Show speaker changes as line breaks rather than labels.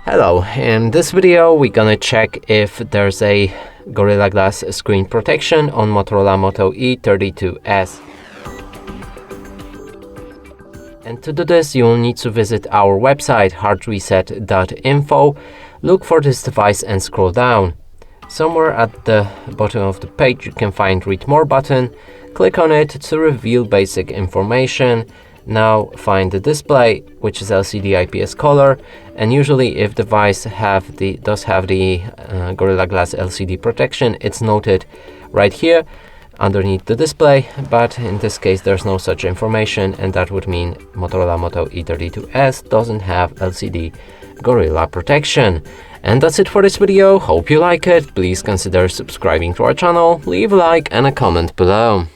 Hello, in this video we're gonna check if there's a Gorilla Glass screen protection on Motorola Moto E32s. And to do this you will need to visit our website HardReset.Info, look for this device and scroll down. Somewhere at the bottom of the page you can find Read More button, click on it to reveal basic information. Now find the display, which is LCD IPS color, and usually if device does have the Gorilla Glass LCD protection, it's noted right here underneath the display, but in this case there's no such information, and that would mean Motorola Moto E32s doesn't have LCD Gorilla protection. And that's it for this video. Hope you like it. Please consider subscribing to our channel, leave a like and a comment below.